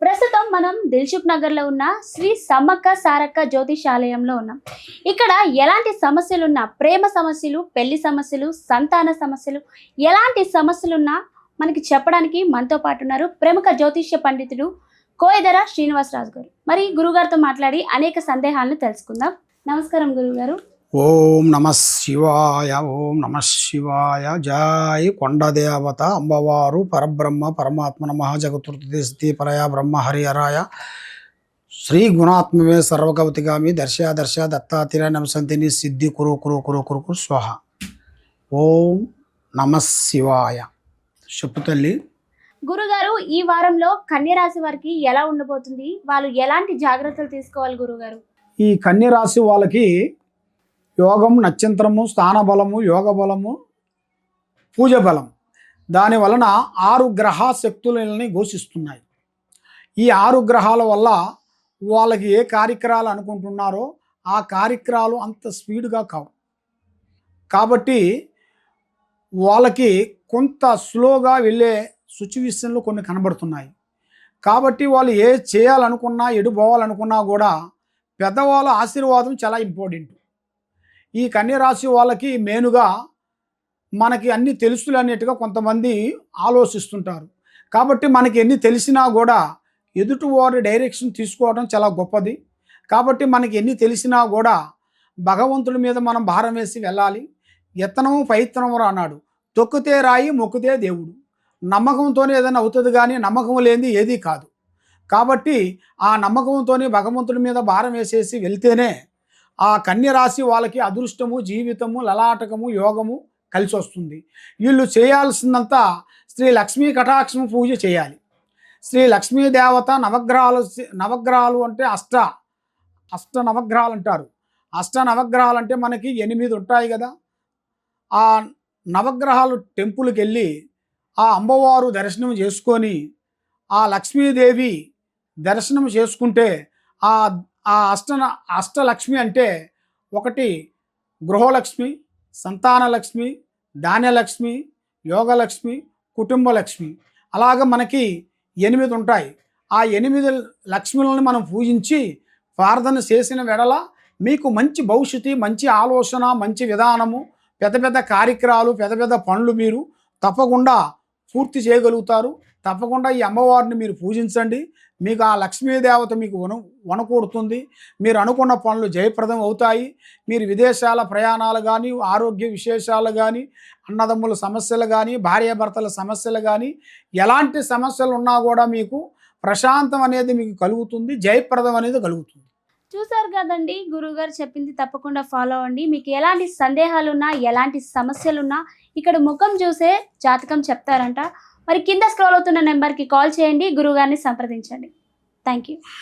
ప్రస్తుతం మనం దిల్సుఖ్ నగర్లో ఉన్న శ్రీ సమ్మక్క సారక్క జ్యోతిషాలయంలో ఉన్నాం. ఇక్కడ ఎలాంటి సమస్యలున్నా, ప్రేమ సమస్యలు, పెళ్లి సమస్యలు, సంతాన సమస్యలు, ఎలాంటి సమస్యలున్నా మనకి చెప్పడానికి మనతో పాటు ఉన్నారు ప్రముఖ జ్యోతిష్య పండితుడు కోయదర శ్రీనివాసరాజు గారు. మరి గురుగారితో మాట్లాడి అనేక సందేహాలను తెలుసుకుందాం. నమస్కారం గురుగారు. ఓం నమ శివాయ, ఓం నమ శివాయ. జై కొండదేవత అమ్మవారు పరబ్రహ్మ పరమాత్మ నమః జగతుర్తి పరయ బ్రహ్మ హరిహరాయ శ్రీ గుణాత్మమే సర్వకవతిగామి దర్శ దర్శ దత్తాతిర నమసంతిని సిద్ధి కురు కురు కురు కురు కురు స్వహ. ఓం నమ శివాయ. చెప్పు తల్లి. గురుగారు, ఈ వారంలో కన్య రాశి వారికి ఎలా ఉండబోతుంది? వాళ్ళు ఎలాంటి జాగ్రత్తలు తీసుకోవాలి గురుగారు? ఈ కన్య రాశి వాళ్ళకి యోగం, నక్షత్రము, స్థానబలము, యోగ బలము, పూజ బలం, దాని వలన 6 గ్రహ శక్తులని ఘోషిస్తున్నాయి. ఈ 6 గ్రహాల వల్ల వాళ్ళకి ఏ కార్యక్రమాలు అనుకుంటున్నారో ఆ కార్యక్రమాలు అంత స్పీడ్గా కావు. కాబట్టి వాళ్ళకి కొంత స్లోగా వెళ్ళే సిచ్యువేషన్లు కొన్ని కనబడుతున్నాయి. కాబట్టి వాళ్ళు ఏ చేయాలనుకున్నా, ఎటు పోవాలనుకున్నా కూడా పెద్దవాళ్ళ ఆశీర్వాదం చాలా ఇంపార్టెంట్. ఈ కన్యరాశి వాళ్ళకి మెయిన్గా మనకి అన్నీ తెలుసులు అనేట్టుగా కొంతమంది ఆలోచిస్తుంటారు. కాబట్టి మనకి ఎన్ని తెలిసినా కూడా ఎదుటివారి డైరెక్షన్ తీసుకోవడం చాలా గొప్పది. కాబట్టి మనకి ఎన్ని తెలిసినా కూడా భగవంతుడి మీద మనం భారం వేసి వెళ్ళాలి. యత్నము ప్రయత్నము అన్నాడు. తొక్కితే రాయి, మొక్కితే దేవుడు. నమ్మకంతోనే ఏదైనా అవుతుంది, కానీ నమ్మకం లేనిది ఏదీ కాదు. కాబట్టి ఆ నమ్మకంతోనే భగవంతుడి మీద భారం వేసేసి వెళ్తేనే ఆ కన్యరాశి వాళ్ళకి అదృష్టము, జీవితము, లలాటకము, యోగము కలిసి వస్తుంది. వీళ్ళు చేయాల్సిందంతా శ్రీ లక్ష్మీ కటాక్షము పూజ చేయాలి. శ్రీ లక్ష్మీ దేవత నవగ్రహాలు అంటే అష్ట నవగ్రహాలు అంటారు. అష్ట నవగ్రహాలు అంటే మనకి 8 ఉంటాయి కదా. ఆ నవగ్రహాలు టెంపుల్కి వెళ్ళి ఆ అమ్మవారు దర్శనం చేసుకొని ఆ లక్ష్మీదేవి దర్శనం చేసుకుంటే ఆ అష్టలక్ష్మి అంటే ఒకటి గృహలక్ష్మి, సంతానలక్ష్మి, ధాన్యలక్ష్మి, యోగలక్ష్మి, కుటుంబలక్ష్మి, అలాగ మనకి 8 ఉంటాయి. ఆ 8 లక్ష్ములను మనం పూజించి ప్రార్థన చేసిన వెడల మీకు మంచి భవిష్యత్తు, మంచి ఆలోచన, మంచి విధానము, పెద్ద పెద్ద కార్యక్రమాలు, పెద్ద పెద్ద పనులు మీరు తప్పకుండా పూర్తి చేయగలుగుతారు. తప్పకుండా ఈ అమ్మవారిని మీరు పూజించండి. మీకు ఆ లక్ష్మీదేవత మీకు వనకూడుతుంది. మీరు అనుకున్న పనులు జయప్రదం అవుతాయి. మీరు విదేశాల ప్రయాణాలు కానీ, ఆరోగ్య విశేషాలు కానీ, అన్నదమ్ముల సమస్యలు కానీ, భార్యాభర్తల సమస్యలు కానీ, ఎలాంటి సమస్యలు ఉన్నా కూడా మీకు ప్రశాంతం అనేది మీకు కలుగుతుంది, జయప్రదం అనేది కలుగుతుంది. చూసారు కదండి, గురువుగారు చెప్పింది తప్పకుండా ఫాలో అవ్వండి. మీకు ఎలాంటి సందేహాలున్నా, ఎలాంటి సమస్యలున్నా ఇక్కడ ముఖం చూసే జాతకం చెప్తారంట. మరి కింద స్క్రోల్ అవుతున్న నెంబర్కి కాల్ చేయండి, గురువుగారిని సంప్రదించండి. Thank you.